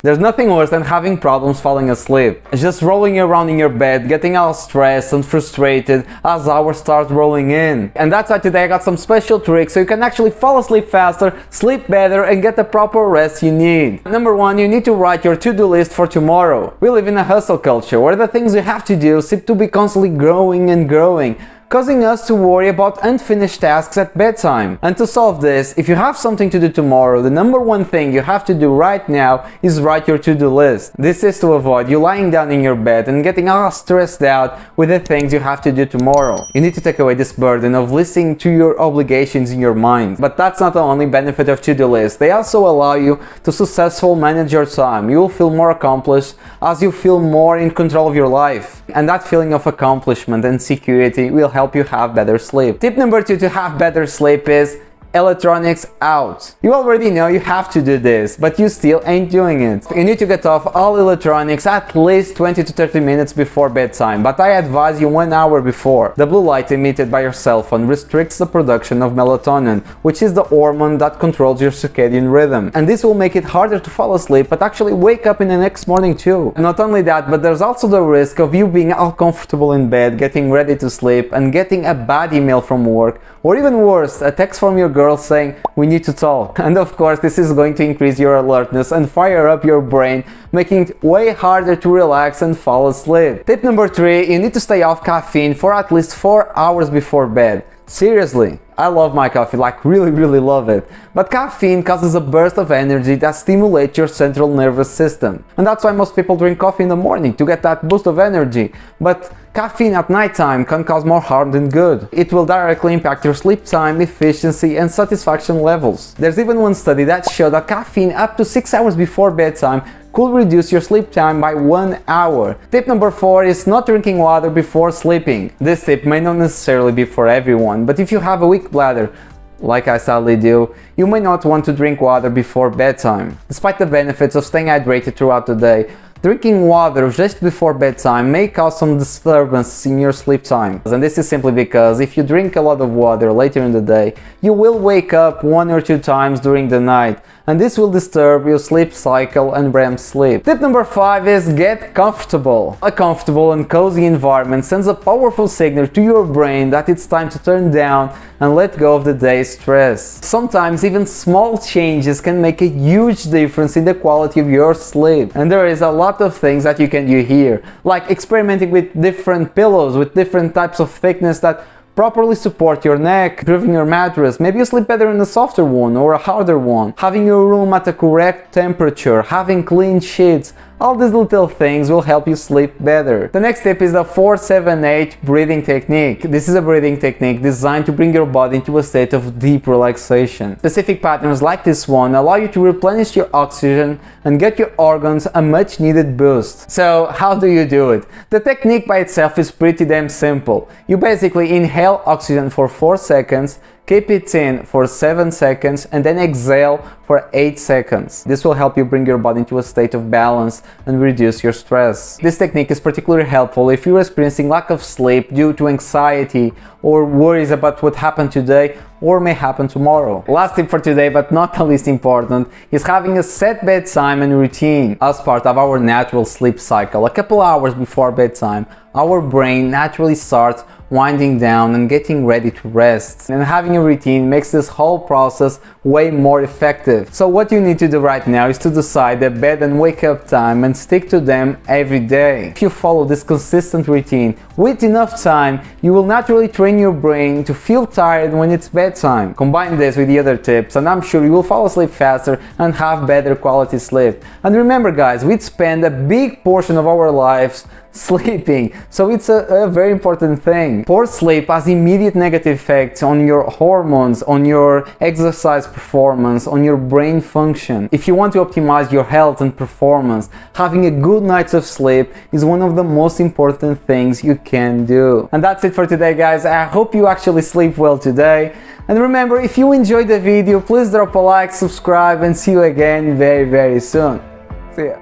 There's nothing worse than having problems falling asleep. Just rolling around in your bed, getting all stressed and frustrated as hours start rolling in. And that's why today I got some special tricks so you can actually fall asleep faster, sleep better, and get the proper rest you need. Number one, you need to write your to-do list for tomorrow. We live in a hustle culture where the things you have to do seem to be constantly growing and growing, causing us to worry about unfinished tasks at bedtime. And to solve this, if you have something to do tomorrow, the number one thing you have to do right now is write your to-do list. This is to avoid you lying down in your bed and getting all stressed out with the things you have to do tomorrow. You need to take away this burden of listening to your obligations in your mind. But that's not the only benefit of to-do lists. They also allow you to successfully manage your time. You will feel more accomplished as you feel more in control of your life. And that feeling of accomplishment and security will help you have better sleep. Tip number 2 to have better sleep is electronics out. You already know you have to do this, but you still ain't doing it. You need to get off all electronics at least 20 to 30 minutes before bedtime, but I advise you 1 hour before. The blue light emitted by your cell phone restricts the production of melatonin, which is the hormone that controls your circadian rhythm. And this will make it harder to fall asleep, but actually wake up in the next morning too. And not only that, but there's also the risk of you being all comfortable in bed, getting ready to sleep, and getting a bad email from work, or even worse, a text from your girl saying, "We need to talk." And of course, this is going to increase your alertness and fire up your brain, making it way harder to relax and fall asleep. Tip number 3, you need to stay off caffeine for at least 4 hours before bed. Seriously, I love my coffee, like really love it. But caffeine causes a burst of energy that stimulates your central nervous system. And that's why most people drink coffee in the morning, to get that boost of energy. But caffeine at nighttime can cause more harm than good. It will directly impact your sleep time, efficiency, and satisfaction levels. There's even one study that showed that caffeine up to 6 hours before bedtime could reduce your sleep time by 1 hour. Tip number 4 is not drinking water before sleeping. This tip may not necessarily be for everyone, but if you have a weak bladder, like I sadly do, you may not want to drink water before bedtime. Despite the benefits of staying hydrated throughout the day, drinking water just before bedtime may cause some disturbance in your sleep time. And this is simply because if you drink a lot of water later in the day, you will wake up 1 or 2 times during the night, and this will disturb your sleep cycle and REM sleep. Tip number 5 is get comfortable. A comfortable and cozy environment sends a powerful signal to your brain that it's time to turn down and let go of the day's stress. Sometimes even small changes can make a huge difference in the quality of your sleep. And there is a lot of things that you can do here, like experimenting with different pillows with different types of thickness that properly support your neck, improving your mattress. Maybe you sleep better in a softer one or a harder one. Having your room at the correct temperature, having clean sheets, all these little things will help you sleep better. The next tip is the 4-7-8 breathing technique. This is a breathing technique designed to bring your body into a state of deep relaxation. Specific patterns like this one allow you to replenish your oxygen and get your organs a much needed boost. So how do you do it? The technique by itself is pretty damn simple. You basically inhale oxygen for 4 seconds, keep it in for 7 seconds, and then exhale for 8 seconds. This will help you bring your body into a state of balance and reduce your stress. This technique is particularly helpful if you're experiencing lack of sleep due to anxiety or worries about what happened today or may happen tomorrow. Last tip for today, but not the least important, is having a set bedtime and routine. As part of our natural sleep cycle, a couple hours before bedtime, our brain naturally starts winding down and getting ready to rest. And having a routine makes this whole process way more effective. So what you need to do right now is to decide the bed and wake up time and stick to them every day. If you follow this consistent routine with enough time, you will naturally train your brain to feel tired when it's bedtime. Combine this with the other tips and I'm sure you will fall asleep faster and have better quality sleep. And remember guys, we spend a big portion of our lives sleeping, so it's a very important thing. Poor sleep has immediate negative effects on your hormones, on your exercise performance, on your brain function. If you want to optimize your health and performance, having a good night of sleep is one of the most important things you can do. And that's it for today guys. I hope you actually sleep well today. And remember, if you enjoyed the video, please drop a like, subscribe, and see you again very soon. See ya.